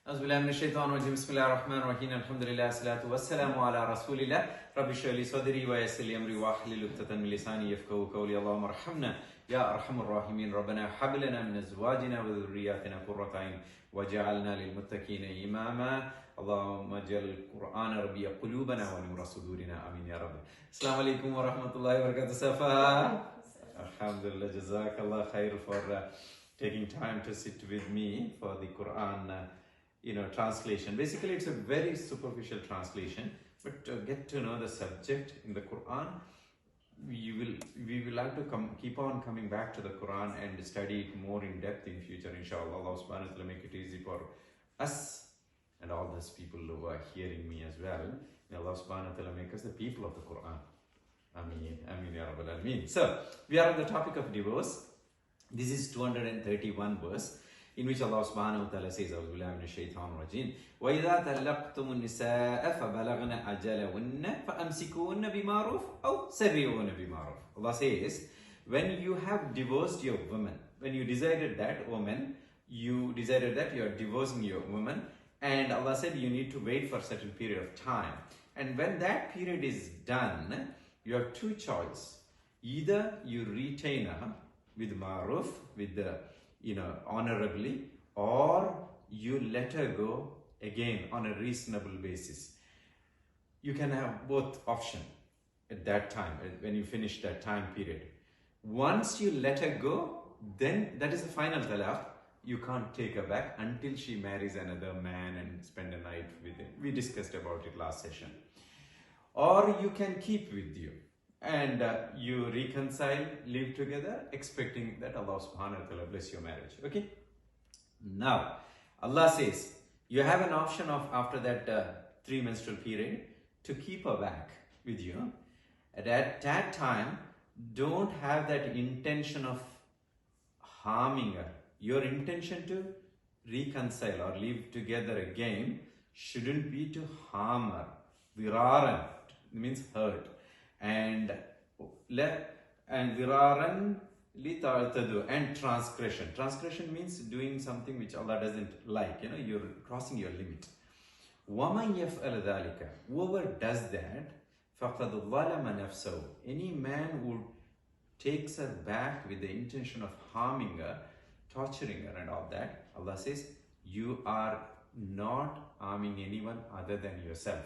Auzubillahi minash shaitanir rajim. Bismillahir rahmanir rahim. Alhamdulillah, salatu wassalamu ala rasulillah. Rabbi shrah li sadri wa yassir li amri wa hlul 'uqdatan min lisani yafqahu qawli. Allahumma arhamna ya arhamar rahimin. Rabbana hab lana min azwajina wa dhurriyyatina qurrata a'yun waj'alna lil muttaqina imama. Allahumma ij'al al-Qur'ana rabi'a qulubana wa nura sudurina. Amin ya rabbi. Assalamu alaikum wa rahmatullahi wa barakatuh. Safa. Alhamdulillah, jazakallah khair for taking time to sit with me for the Quran translation. Basically, it's a very superficial translation, but to get to know the subject in the Quran, we will like to keep on coming back to the Quran and study it more in depth in future, inshallah. Allah subhanahu wa ta'ala make it easy for us and all those people who are hearing me as well. May Allah subhanahu wa ta'ala make us the people of the Quran. Ameen, Ameen ya Rabbal Alameen. So, we are on the topic of divorce. This is 231 verse, in which Allah subhanahu wa ta'ala says, Auzubillahi minash shaitanir rajim, وَإِذَا تَلَّقْتُمُ النِّسَاءَ فَبَلَغْنَ أَجَلَهُنَّ فَأَمْسِكُوهُنَّ بِمَعْرُوفٍ أَوْ سَرِّحُوهُنَّ بِمَعْرُوفٍ. Allah says, when you have divorced your woman, when you decided that woman, you decided that you are divorcing your woman, and Allah said you need to wait for a certain period of time. And when that period is done, you have two choices. Either you retain her with ma'ruf, with the honorably, or you let her go again on a reasonable basis. You can have both option at that time, when you finish that time period. Once you let her go, then that is the final talaq. You can't take her back until she marries another man and spend a night with him. We discussed about it last session. Or you can keep with you and you reconcile, live together, expecting that Allah subhanahu wa ta'ala bless your marriage. Okay? Now, Allah says, you have an option of after that 3 menstrual period to keep her back with you. At that time, don't have that intention of harming her. Your intention to reconcile or live together again shouldn't be to harm her. Viraran means hurt. And viraran lita'tadu, and transgression. Transgression means doing something which Allah doesn't like. You're crossing your limit. وَمَنْ يَفْعَلَ ذَلِكَ, whoever does that, فَقَدْ ظَلَمَ نَفْسَهُ, any man who takes her back with the intention of harming her, torturing her and all that, Allah says, you are not harming anyone other than yourself.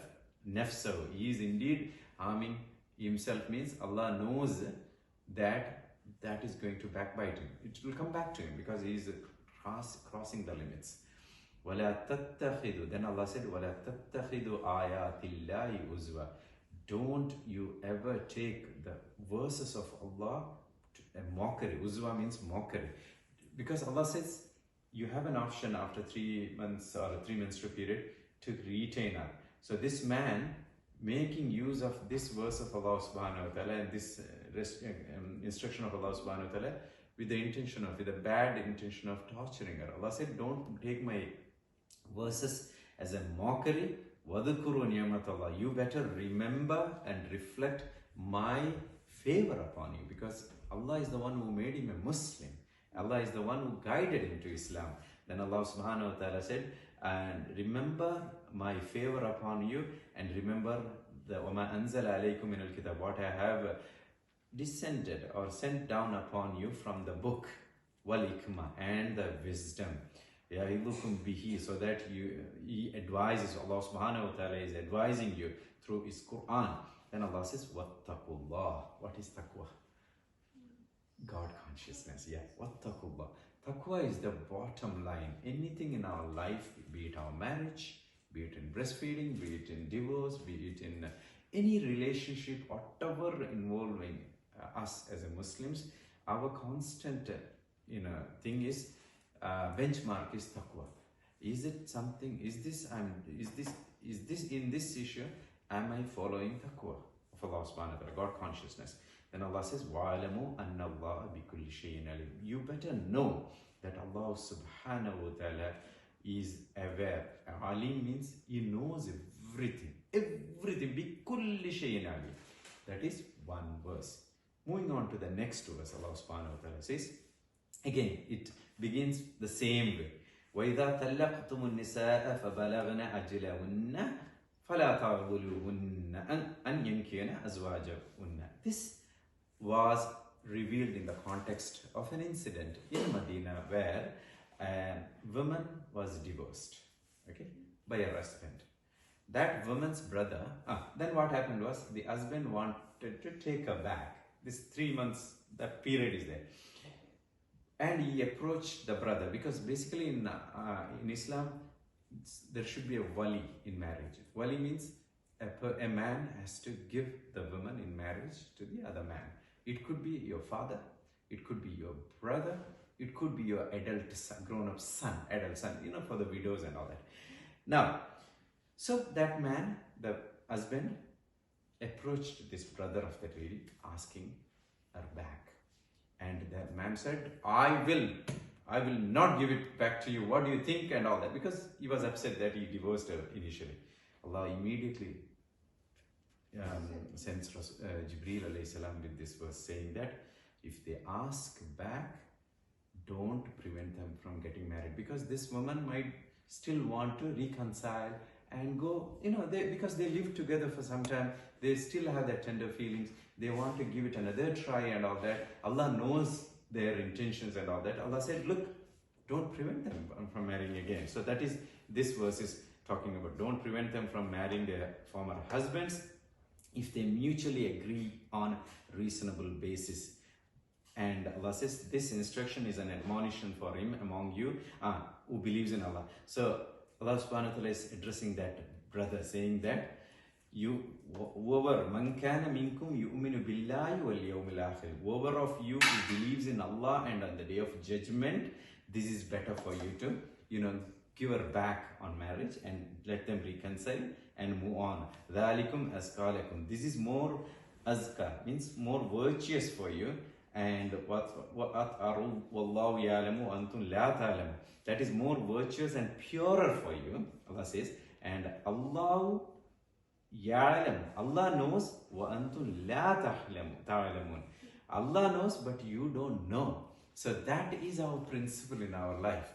Nafsahu, he is indeed harming himself, means Allah knows that that is going to backbite him. It will come back to him because he is crossing the limits. وَلَا تَتَّخِذُوا, then Allah said, وَلَا تَتَّخِذُوا آيَاتِ اللَّهِ عُزْوَةً, don't you ever take the verses of Allah to a mockery. Uzwa means mockery. Because Allah says, you have an option after 3 months or a 3 menstrual period to retain her. So this man making use of this verse of Allah subhanahu wa ta'ala and this instruction of Allah subhanahu wa ta'ala with a bad intention of torturing her. Allah said, don't take my verses as a mockery. وَذُكُرُوا نِعْمَةَ اللَّهِ, you better remember and reflect my favor upon you, because Allah is the one who made him a Muslim. Allah is the one who guided him to Islam. Then Allah subhanahu wa ta'ala said, and remember my favor upon you, and remember the وَمَا أَنزَلَ عَلَيْكُمْ مِنَ الْكِتَابِ, what I have descended or sent down upon you from the book, وَالْحِكْمَةِ, and the wisdom, يَعِظُكُمْ بِهِ, so that he advises, Allah subhanahu wa ta'ala is advising you through his Quran. Then Allah says, وَاتَّقُوا اللَّهِ, what is taqwa? God consciousness, yeah. Wattaqullah. Taqwa is the bottom line. Anything in our life, be it our marriage, be it in breastfeeding, be it in divorce, be it in any relationship, whatever involving us as a Muslims, our constant thing is benchmark is taqwa. Is it something? Is this in this issue? Am I following taqwa of Allah subhanahu wa ta'ala, God consciousness? Then Allah says, وَعَلَمُوا أَنَّ اللَّهَ بِكُلِّ شَيْءٍ عَلِيمٌ. You better know that Allah subhanahu wa ta'ala is aware. Alim means he knows everything. Everything. بِكُلِّ شَيْءٍ عَلِيمٌ. That is one verse. Moving on to the next verse, Allah subhanahu wa ta'ala says, again, it begins the same way. وَإِذَا طَلَّقْتُمُ النِّسَاءَ فَبَلَغْنَ أَجْلَهُنَّ فَلَا تَعْضُلُوهُنَّ أَنْ يَنْكِحْنَ أَزْوَاجَهُنَّ. This was revealed in the context of an incident in Medina where a woman was divorced, okay, by her husband. That woman's brother, then what happened was the husband wanted to take her back. This 3 months, that period is there. And he approached the brother, because basically in Islam, there should be a wali in marriage. Wali means a man has to give the woman in marriage to the other man. It could be your father, it could be your brother, it could be your adult son, grown-up son, adult son, for the widows and all that. Now, so that man, the husband, approached this brother of that lady, asking her back. And that man said, I will not give it back to you. What do you think? And all that. Because he was upset that he divorced her initially. Allah immediately sends Jibreel alayhi salam with this verse saying that if they ask back, don't prevent them from getting married. Because this woman might still want to reconcile and go, because they lived together for some time. They still have that tender feelings. They want to give it another try and all that. Allah knows their intentions and all that. Allah said, look, don't prevent them from marrying again. So that is, this verse is talking about, don't prevent them from marrying their former husbands if they mutually agree on reasonable basis. And Allah says, this instruction is an admonition for him among you who believes in Allah. So Allah subhanahu wa ta'ala is addressing that brother, saying that whoever man kana minkum yu'minu billahi wal yawmil akhir, whoever of you who believes in Allah and on the day of judgment, this is better for you to give her back on marriage and let them reconcile and move on. Dhalikum azka lakum, this is more azka, means more virtuous for you. And what wallahu ya'lamu antum la ta'lamu, that is more virtuous and purer for you, Allah says. And Allah ya'lam, Allah knows, wa antum la ta'lamun, Allah knows but you don't know. So that is our principle in our life.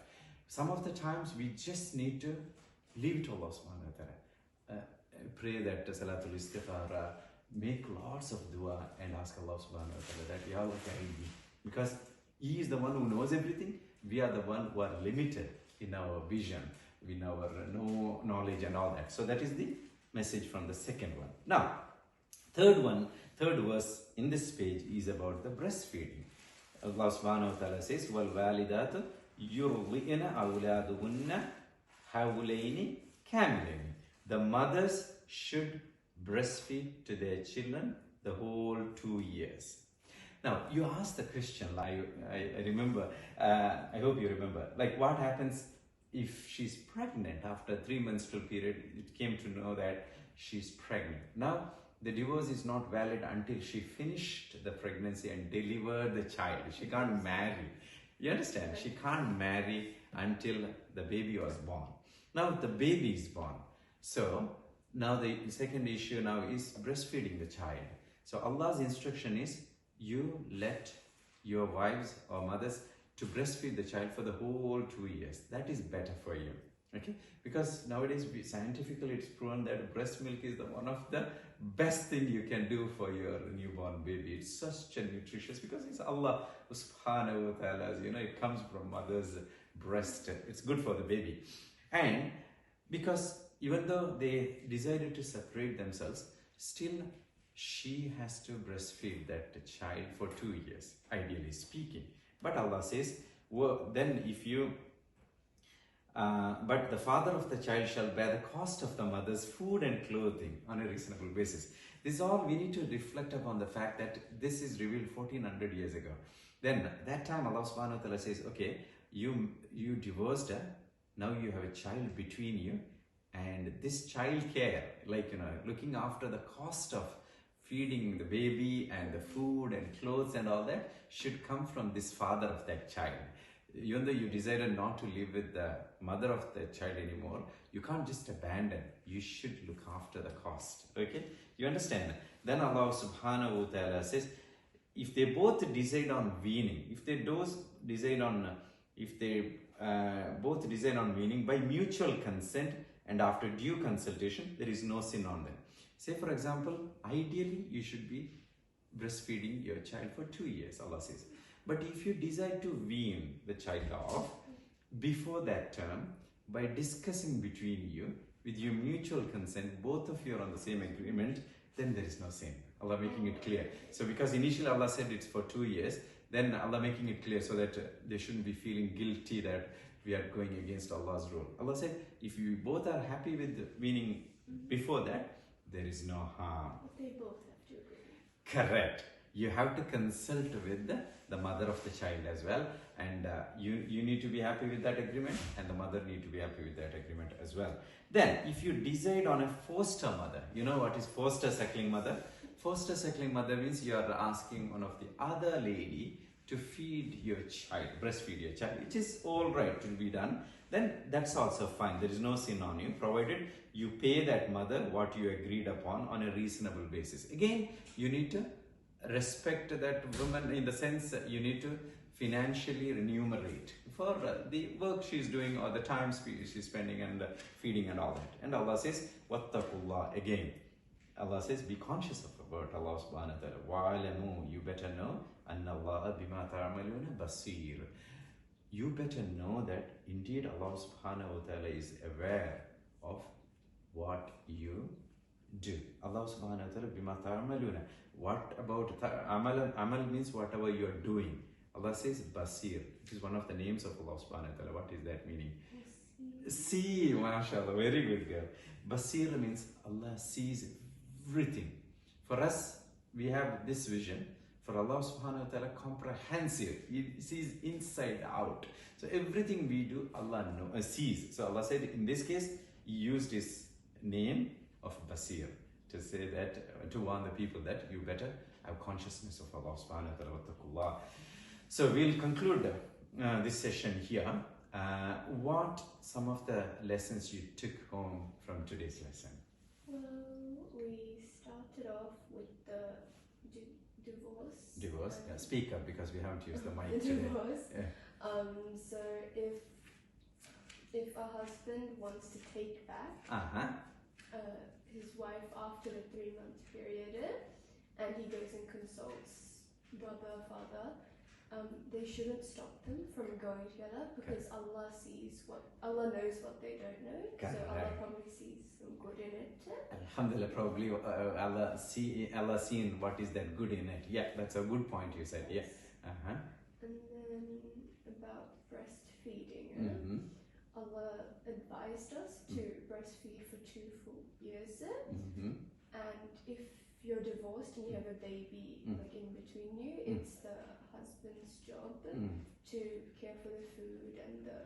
Some of the times we just need to leave it to Allah subhanahu wa ta'ala. Pray that Salatul Istikhara, make lots of dua and ask Allah subhanahu wa ta'ala that Ya Allah guide me. Because He is the one who knows everything. We are the one who are limited in our vision, in our knowledge and all that. So that is the message from the second one. Now, third verse in this page is about the breastfeeding. Allah subhanahu wa ta'ala says, وَالْوَالِدَاتُ يُرْضِئِنَ أَوْلَادُهُنَّ حَوْلَيْنِ كَامِلَيْنِ. The mothers should breastfeed to their children the whole 2 years. Now, you ask the Christian, I remember, I hope you remember, like what happens if she's pregnant after 3 menstrual period? It came to know that she's pregnant. Now, the divorce is not valid until she finished the pregnancy and delivered the child. She can't marry. You understand? She can't marry until the baby was born. Now, the baby is born. So, now the second issue now is breastfeeding the child. So Allah's instruction is, you let your wives or mothers to breastfeed the child for the whole 2 years. That is better for you. Okay? Because nowadays scientifically it's proven that breast milk is one of the best thing you can do for your newborn baby. It's such a nutritious, because it's Allah subhanahu wa ta'ala, it comes from mother's breast. It's good for the baby. And because even though they decided to separate themselves, still she has to breastfeed that child for 2 years, ideally speaking. But Allah says, well, then if you, but the father of the child shall bear the cost of the mother's food and clothing on a reasonable basis. This is all we need to reflect upon the fact that this is revealed 1400 years ago. Then that time Allah subhanahu wa ta'ala says, okay, you divorced her, now you have a child between you, and this child care, like, looking after the cost of feeding the baby and the food and clothes and all that should come from this father of that child. Even though you decided not to live with the mother of the child anymore, you can't just abandon. You should look after the cost. Okay? You understand? Then Allah subhanahu wa ta'ala says, if they both decide on weaning, if they both decide on if they both decide on weaning by mutual consent and after due consultation, there is no sin on them. Say for example, ideally you should be breastfeeding your child for 2 years, Allah says. But if you decide to wean the child off before that term, by discussing between you, with your mutual consent, both of you are on the same agreement, then there is no sin. Allah making it clear. So because initially Allah said it's for 2 years, then Allah making it clear so that they shouldn't be feeling guilty that we are going against Allah's rule. Allah said, if you both are happy with weaning before that, there is no harm. But they both have to agree. Correct. You have to consult with the mother of the child as well, and you need to be happy with that agreement, and the mother need to be happy with that agreement as well. Then, if you decide on a foster mother, you know what is foster suckling mother? Foster suckling mother means you are asking one of the other lady to feed your child, breastfeed your child, which is all right to be done. Then that's also fine. There is no sin on you, provided you pay that mother what you agreed upon on a reasonable basis. Again, you need to respect that woman in the sense that you need to financially remunerate for the work she's doing or the time she's spending and feeding and all that. And Allah says, Wattaqullah. Again, Allah says, be conscious of about Allah subhanahu wa ta'ala. Wa'alamu, you better know, anna Allah bima ta'amaluna basir. You better know that indeed Allah subhanahu wa ta'ala is aware of what you do. Allah subhanahu wa ta'ala bima ta'amaluna. What about amal? Amal means whatever you are doing. Allah says Basir. It is one of the names of Allah subhanahu wa ta'ala. What is that meaning? See, mashallah, very good girl. Basir means Allah sees everything. For us, we have this vision. For Allah subhanahu wa ta'ala, comprehensive. He sees inside out. So everything we do, Allah sees. So Allah said, in this case, He used His name of Basir to say that, to warn the people that you better have consciousness of Allah subhanahu wa ta'ala. So we'll conclude this session here. What some of the lessons you took home from today's lesson? Well, we started off with the divorce. Divorce? Yeah, speak up because we haven't used the mic today. Divorce. Yeah. So if a husband wants to take back his wife after the 3-month period, and he goes and consults brother, father, they shouldn't stop them from going together because Allah Allah knows what they don't know. Correct. So Allah probably sees some good in it. Alhamdulillah, probably Allah seen what is that good in it. Yeah, that's a good point you said. Yeah. And then about breastfeeding. Allah advised us to breastfeed for 2 full years. And if you're divorced and you have a baby like in between you, it's the husband's job to care for the food and the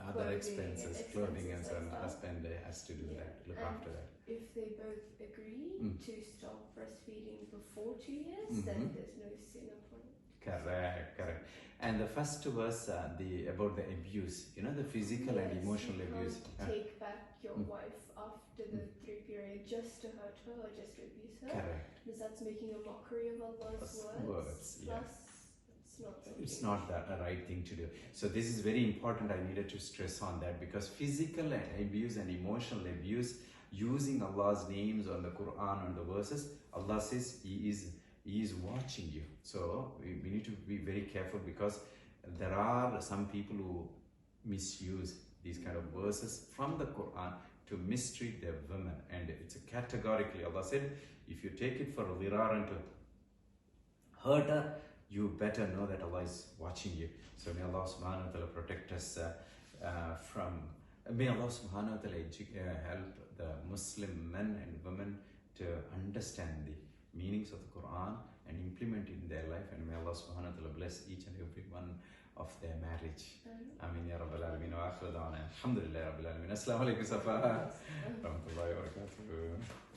other expenses, clothing and so on. stuff. Husband has to do that, look And after that. if they both agree to stop breastfeeding before 2 years, then there's no sin upon it. Correct. And the first verse, about the abuse, you know, the physical and emotional you abuse. Can't take back your wife after the 3 period just to hurt her or just to abuse her. Correct. Because that's making a mockery of Allah's words. Yeah. Plus, it's not the right thing to do. So this is very important. I needed to stress on that because physical abuse and emotional abuse, using Allah's names on the Quran and the verses, Allah says He is watching you. So we need to be very careful because there are some people who misuse these kind of verses from the Quran to mistreat their women, and it's categorically, Allah said, if you take it for dhirar and to hurt her, you better know that Allah is watching you. So may Allah subhanahu wa ta'ala protect us may Allah subhanahu wa ta'ala help the Muslim men and women to understand the meanings of the Quran and implement it in their life, and may Allah subhanahu wa ta'ala bless each and every one of their marriage. Ameen ya Rabbil Alameen wa akhiru da'wana alhamdulillahi Rabbil Alameen. Assalamu alaikum Safa. Rahmatullahi wa barakatuh.